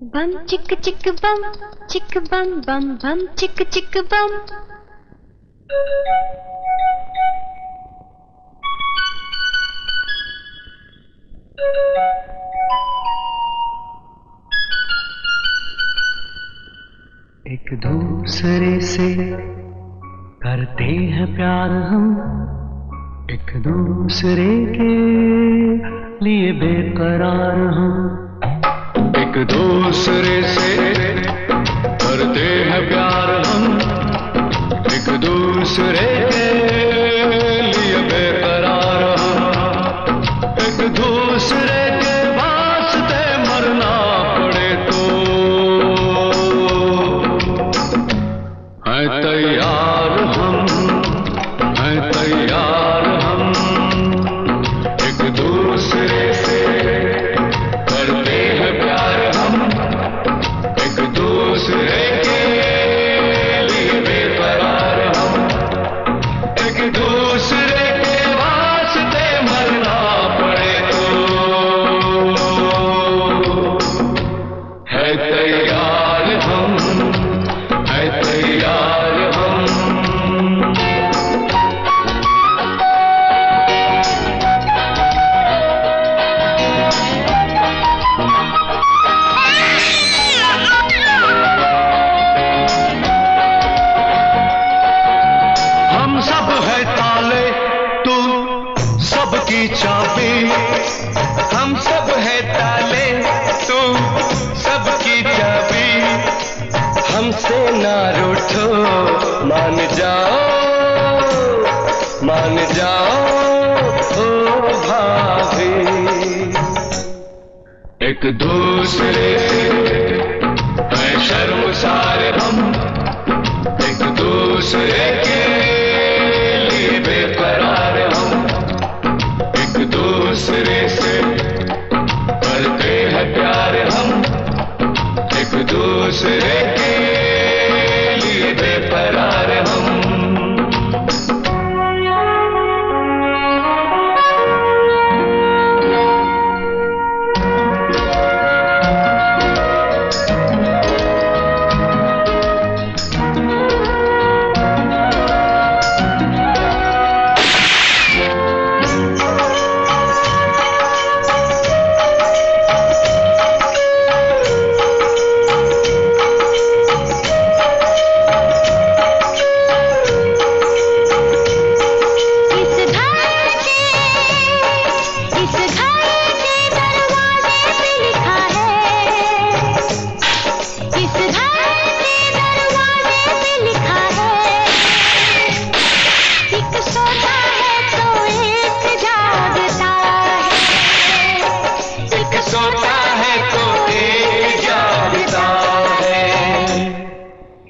बम चिक चिक बम बम बम चिक चिक बम। एक दूसरे से करते हैं प्यार हम, एक दूसरे के लिए बेकरार हम। एक दूसरे से करते हैं प्यार हम, एक दूसरे के लिए बेकरार हम। एक दूसरे के वास्ते मरना पड़े तो हैं तैयार हम, हैं तैयार हम। एक दूसरे से करते हैं प्यार हम, एक दूसरे के लिए बेकरार हम। एक दूसरे के वास्ते मरना पड़े तो है तैयार हम, है तैयार हम। हम सब है ताले, तू सबकी चाबी। हम सब है ताले, तू सबकी चाबी। हमसे ना रूठो, मान जाओ, मान जाओ ओ भाभी। एक दूसरे से है शर्मसार हम, एक दूसरे के लिए बेकरार हम। एक दूसरे से करते हैं प्यार हम, एक दूसरे के लिए बेकरार हम।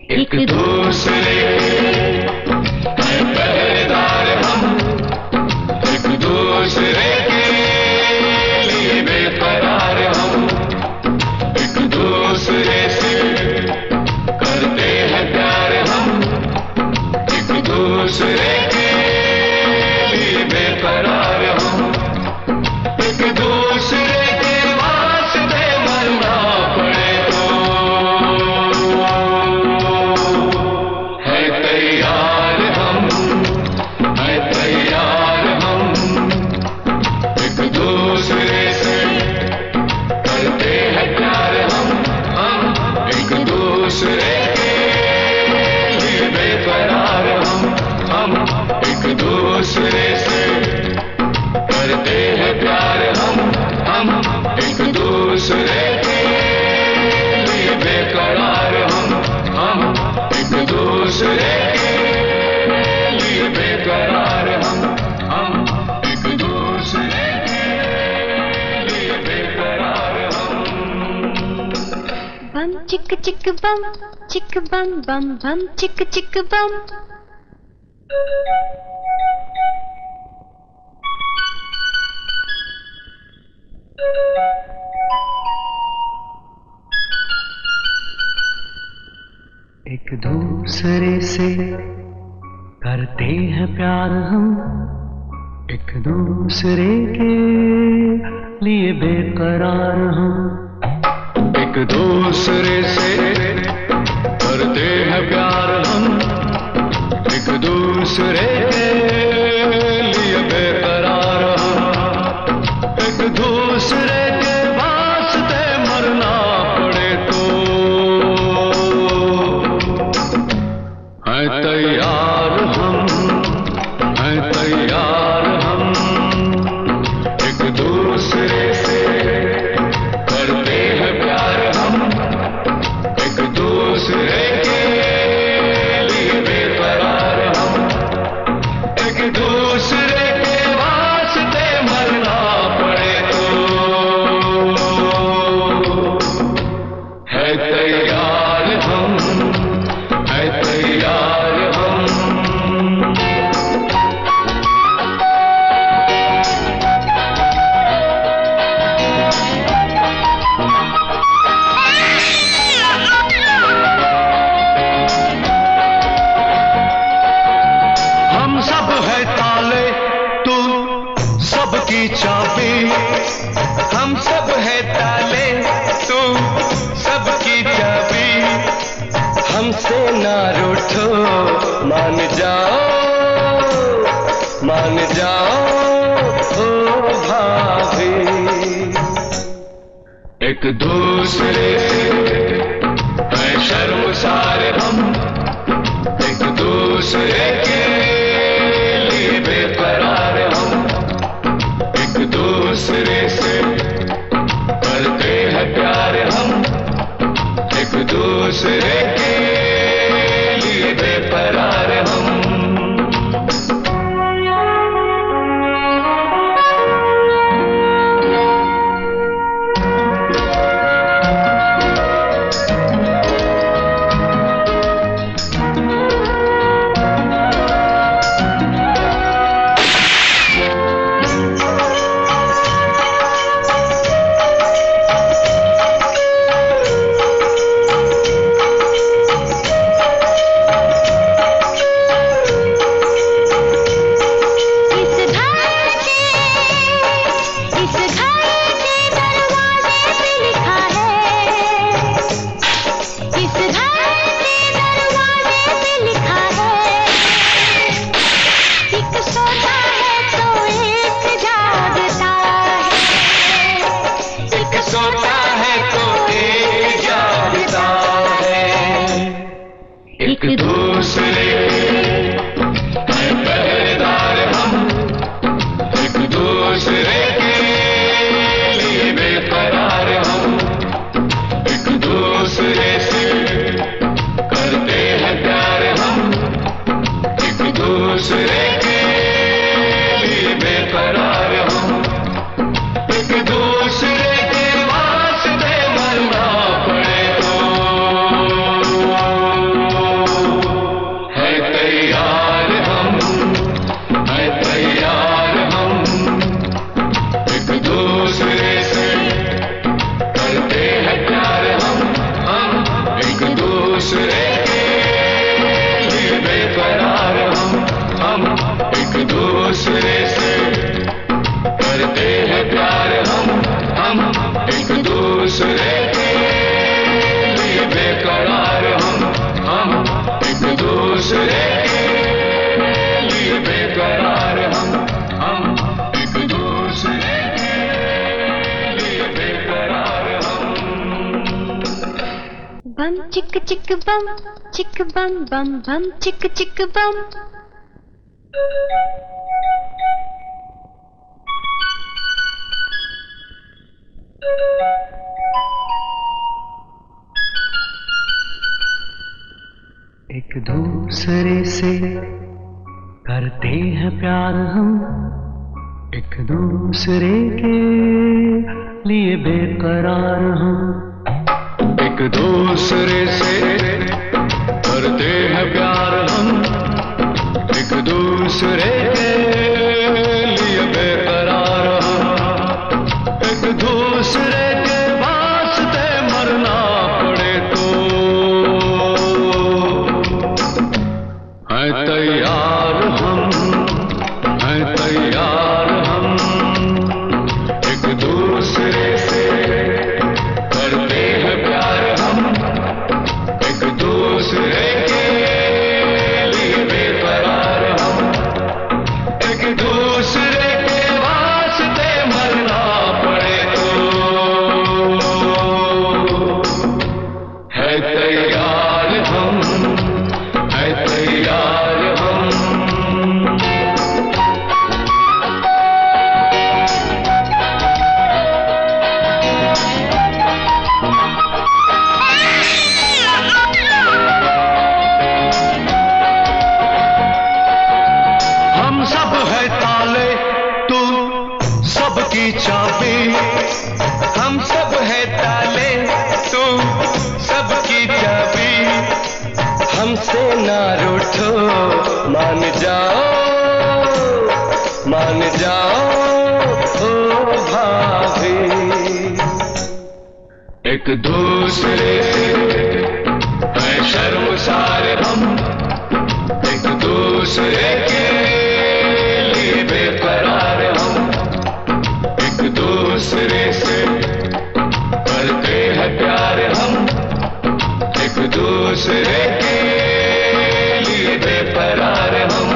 एक दूसरे के पहरेदार हम, एक दूसरे के लिए बेकरार हम। एक दूसरे से करते हैं प्यार हम, एक दूसरे के लिए बेकरार हम। एक दूसरे के वास्ते मरना पड़े तो तैयार हम, है तैयार हम। एक दूसरे से करते हैं प्यार हम, एक दूसरे के लिए बेकरार हम। एक दूसरे से करते हैं प्यार हम, एक दूसरे के लिए बेकरार हम। एक दूसरे के लिए बेकरार हम, एक दूसरे के लिए बेकरार हम। बम चिक चिक बम बम बम चिक चिक बम। एक दूसरे से करते हैं प्यार हम, एक दूसरे के लिए बेकरार हम। एक एक दूसरे से करते हैं प्यार हम, एक दूसरे के लिए बेकरार हम, एक दूसरे के वास्ते मरना पड़े तो हैं तैयार हम, हैं तैयार हम, एक दूसरे से करते हैं प्यार हम, एक दूसरे के लिए बेकरार हम, एक दूसरे के वास्ते मरना पड़े तो है तैयार हम, है तैयार हम। हम सब है ताले, तू सबकी चाबी, हम सब है ताले, तू सबकी चाबी, हमसे ना रूठो, मान जाओ, मान जाओ ओ भाभी, एक दूसरे से है शर्मसार हम, एक दूसरे के लिए बेकरार हम, एक दूसरे से करते हैं प्यार हम, एक दूसरे के लिए बेकरार हम। एक दूसरे के पहरेदार हम, एक दूसरे के लिए बेकरार हम, एक दूसरे से करते हैं प्यार हम, एक दूसरे के लिए बेकरार हम, एक दूसरे के वास्ते मरना पड़े तो तैयार हम, है तैयार हम, एक दूसरे से करते हैं प्यार हम, एक दूसरे के लिए बेकरार हम, एक दूसरे से करते हैं प्यार हम, एक दूसरे के लिए बेकरार हम, एक दूसरे के लिए बेकरार हम, एक दूसरे के लिए बेकरार हम। बम चिक चिक बम बम बम चिक चिक बम। एक दूसरे से करते हैं प्यार हम, एक दूसरे के लिए बेकरार हम, एक दूसरे से करते हैं प्यार हम, एक दूसरे के लिए बेकरार हम, एक दूसरे के वास्ते मरना पड़े तो हैं तैयार हम, हैं तैयार हम, एक दूसरे से करते हैं ना रूठो, मान जाओ ओ भाभी। एक दूसरे से है शर्मसार हम, एक दूसरे के लिए बेकरार हम, एक दूसरे से करते हैं प्यार हम, एक दूसरे के लिए बेकरार हम।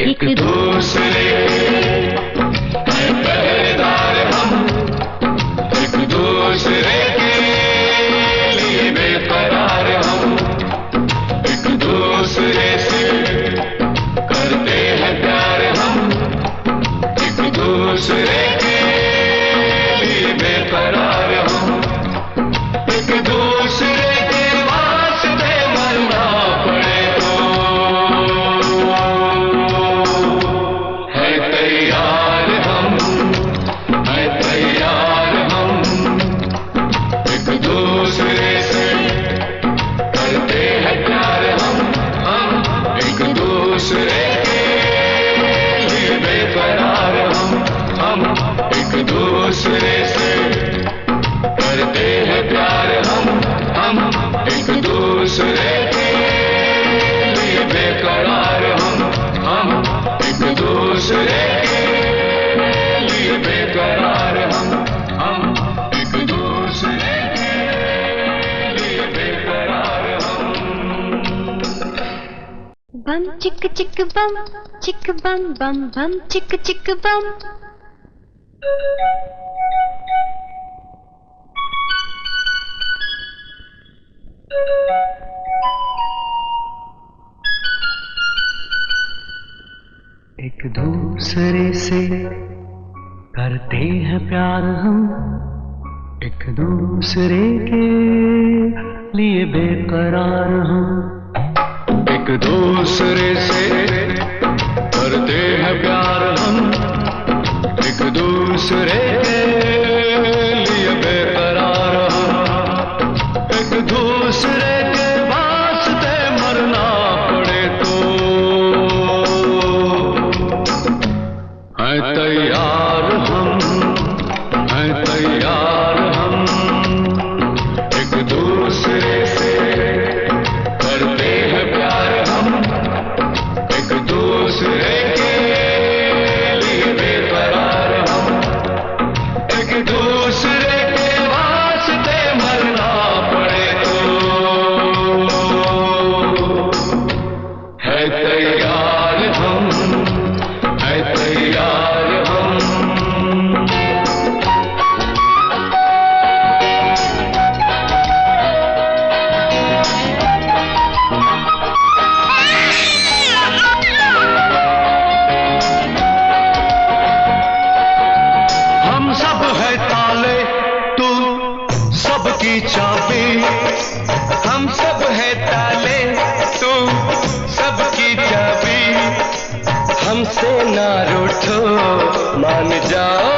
एक दूसरे के पहरेदार हम, एक दूसरे के लिए बेकरार हम, एक दूसरे से करते हैं प्यार हम, एक दूसरे के लिए बेकरार हम, एक दूसरे के वास्ते मरना पड़े तो तैयार हम, एक दूसरे से करते हैं प्यार हम एक दूसरे के लिए बेकरार हम एक दूसरे से करते हैं प्यार हम एक दूसरे के लिए बेकरार हम एक दूसरे के लिए बेकरार हम एक दूसरे के लिए बेकरार हम। बम चिक चिक बम बम बम चिक चिक बम। एक दूसरे से करते हैं प्यार हम एक दूसरे के लिए बेकरार हम एक दूसरे से करते हैं प्यार हम एक दूसरे के लिए बेकरार हम एक दूसरे के वास्ते मरना पड़े तो है तैयार हम एक दूसरे से करते हैं प्यार हम एक दूसरे के लिए बेकरार हम एक दूसरे के वास्ते मरना पड़े तो है तैयार हम चाबी हम सब है ताले तू सबकी चाबी हमसे ना रूठो मान जाओ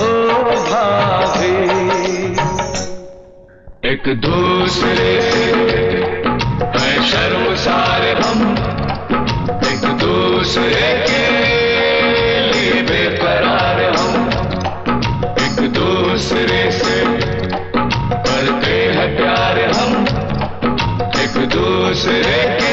ओ भाभी एक दूसरे से है शर्मसार हम एक दूसरे के लिए बेकरार हम एक दूसरे से करते हैं प्यार हम एक दूसरे के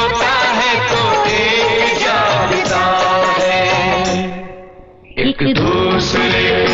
होता है तो एक जागता है, एक दूसरे